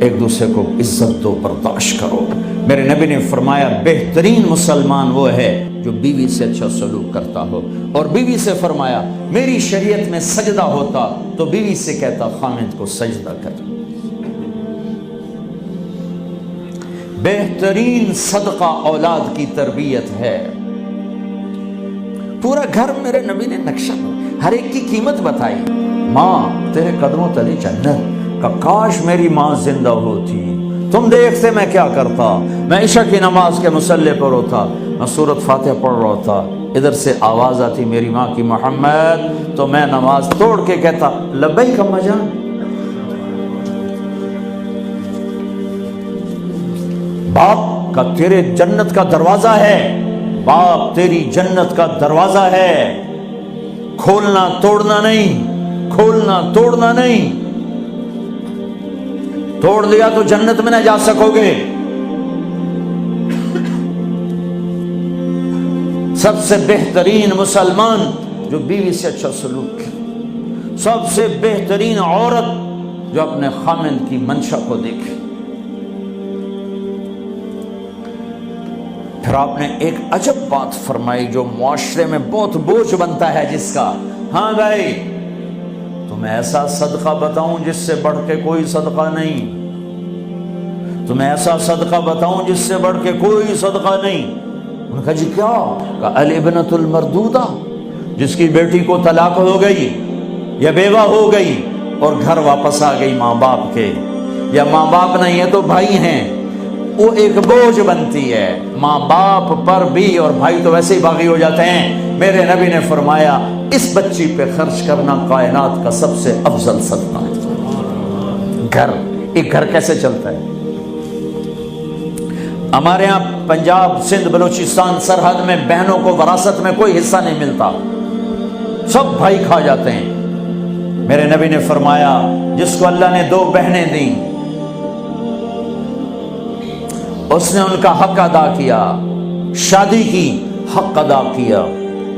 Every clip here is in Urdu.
ایک دوسرے کو عزت دو، برداشت کرو۔ میرے نبی نے فرمایا بہترین مسلمان وہ ہے جو بیوی سے اچھا سلوک کرتا ہو، اور بیوی سے فرمایا میری شریعت میں سجدہ ہوتا تو بیوی سے کہتا خامند کو سجدہ کر۔ بہترین صدقہ اولاد کی تربیت ہے۔ پورا گھر میرے نبی نے نقشہ، ہر ایک کی قیمت بتائی۔ ماں تیرے قدموں تلے جنت، کا کاش میری ماں زندہ ہوتی، تم دیکھتے میں کیا کرتا، میں عشاء کی نماز کے مصلی پر ہوتا، میں سورۃ فاتحہ پڑھ رہا ہوتا، ادھر سے آواز آتی میری ماں کی محمد، تو میں نماز توڑ کے کہتا لبیک اماں جان۔ باپ کا تیرے جنت کا دروازہ ہے، باپ تیری جنت کا دروازہ ہے، کھولنا توڑنا نہیں، کھولنا توڑنا نہیں، توڑ دیا تو جنت میں نہ جا سکو گے۔ سب سے بہترین مسلمان جو بیوی سے اچھا سلوک کرے، سب سے بہترین عورت جو اپنے خامند کی منشا کو دیکھے۔ پھر آپ نے ایک عجب بات فرمائی جو معاشرے میں بہت بوجھ بنتا ہے جس کا، ہاں بھائی تمہیں ایسا صدقہ بتاؤں جس سے بڑھ کے کوئی صدقہ نہیں، تمہیں ایسا صدقہ بتاؤں جس سے بڑھ کے کوئی صدقہ نہیں۔ انہوں نے کہا جی کیا؟ کہا الابنۃ المردودہ، جس کی بیٹی کو طلاق ہو گئی یا بیوہ ہو گئی اور گھر واپس آ گئی ماں باپ کے، یا ماں باپ نہیں ہے تو بھائی ہیں، وہ ایک بوجھ بنتی ہے ماں باپ پر بھی، اور بھائی تو ویسے ہی باغی ہو جاتے ہیں۔ میرے نبی نے فرمایا اس بچی پہ خرچ کرنا کائنات کا سب سے افضل صدقہ ہے۔ گھر، ایک گھر کیسے چلتا ہے؟ ہمارے ہاں پنجاب، سندھ، بلوچستان سرحد میں بہنوں کو وراثت میں کوئی حصہ نہیں ملتا، سب بھائی کھا جاتے ہیں۔ میرے نبی نے فرمایا جس کو اللہ نے 2 بہنیں دیں اس نے ان کا حق ادا کیا، شادی کی حق ادا کیا۔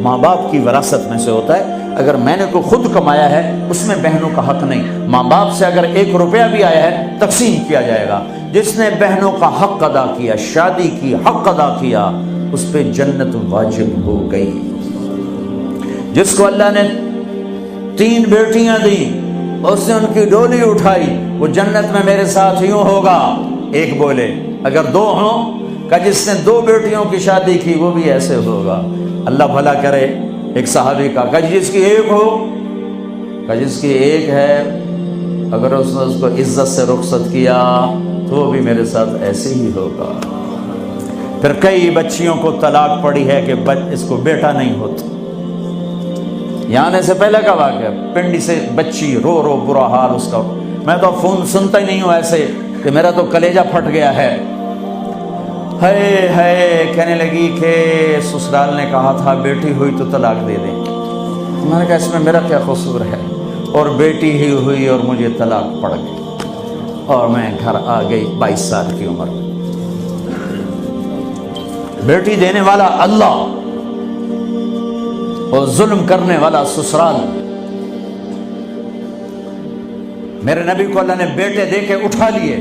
ماں باپ کی وراثت میں سے ہوتا ہے، اگر میں نے کوئی خود کمایا ہے اس میں بہنوں کا حق نہیں، ماں باپ سے اگر 1 روپیہ بھی آیا ہے تقسیم کیا جائے گا۔ جس نے بہنوں کا حق ادا کیا، شادی کی حق ادا کیا، اس پہ جنت واجب ہو گئی۔ جس کو اللہ نے 3 بیٹیاں دی، اس نے ان کی ڈولی اٹھائی، وہ جنت میں میرے ساتھ یوں ہوگا۔ ایک بولے اگر 2 ہوں، کہ جس نے 2 بیٹیوں کی شادی کی وہ بھی ایسے ہوگا۔ اللہ بھلا کرے۔ ایک صحابی کا کہ جس کی 1 ہو، کہ جس کی 1 ہے، اگر اس نے اس کو عزت سے رخصت کیا تو وہ بھی میرے ساتھ ایسے ہی ہوگا۔ پھر کئی بچیوں کو طلاق پڑی ہے کہ اس کو بیٹا نہیں ہوتا۔ یہاں آنے سے پہلے کا واقعہ، پنڈی سے بچی رو رو برا حال اس کا، میں تو فون سنتا ہی نہیں ہوں ایسے کہ میرا تو کلیجہ پھٹ گیا ہے۔ ہے کہنے لگی کہ سسرال نے کہا تھا بیٹی ہوئی تو طلاق دے دیں۔ میں نے کہا اس میں میرا کیا قصور ہے، اور بیٹی ہی ہوئی اور مجھے طلاق پڑ گئی اور میں گھر آ گئی 22 سال کی عمر میں۔ بیٹی دینے والا اللہ اور ظلم کرنے والا سسرال۔ میرے نبی کو اللہ نے بیٹے دے کے اٹھا لیے،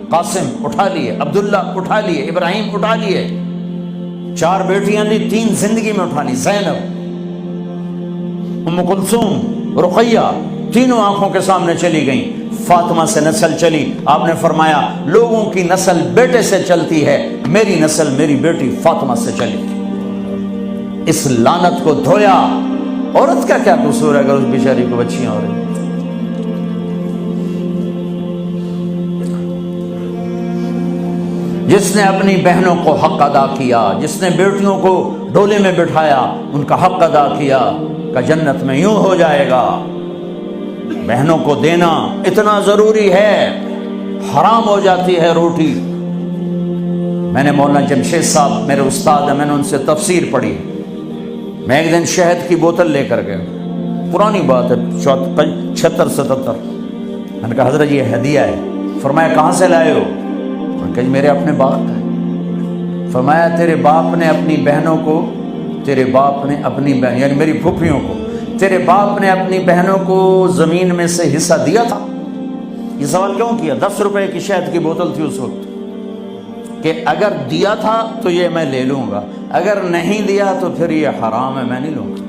قاسم اٹھا لیے، عبداللہ اٹھا لیے، ابراہیم اٹھا لیے، 4 بیٹیاں دی، 3 زندگی میں اٹھا لی، زینب، ام کلثوم، رقیہ، تینوں آنکھوں کے سامنے چلی گئیں۔ فاطمہ سے نسل چلی، آپ نے فرمایا لوگوں کی نسل بیٹے سے چلتی ہے، میری نسل میری بیٹی فاطمہ سے چلی۔ اس لعنت کو دھویا۔ عورت کا کیا قصور ہے اگر اس بیچاری کو بچیاں ہو رہی؟ جس نے اپنی بہنوں کو حق ادا کیا، جس نے بیٹیوں کو ڈولے میں بٹھایا، ان کا حق ادا کیا، کہ جنت میں یوں ہو جائے گا۔ بہنوں کو دینا اتنا ضروری ہے، حرام ہو جاتی ہے روٹی۔ میں نے مولانا جمشید صاحب میرے استاد ہیں، میں نے ان سے تفسیر پڑھی۔ میں ایک دن شہد کی بوتل لے کر گیا، پرانی بات ہے 76-77۔ میں نے کہا حضرت یہ ہدیہ ہے۔ فرمایا کہاں سے لائے ہو؟ کہ میرے اپنے باپ کا ہے۔ فرمایا تیرے باپ نے اپنی بہنوں کو، تیرے باپ نے اپنی بہن یعنی میری پھوپھیوں کو، تیرے باپ نے اپنی بہنوں کو زمین میں سے حصہ دیا تھا؟ یہ سوال کیوں کیا؟ 10 روپے کی شہد کی بوتل تھی اس وقت، کہ اگر دیا تھا تو یہ میں لے لوں گا، اگر نہیں دیا تو پھر یہ حرام ہے، میں نہیں لوں گا۔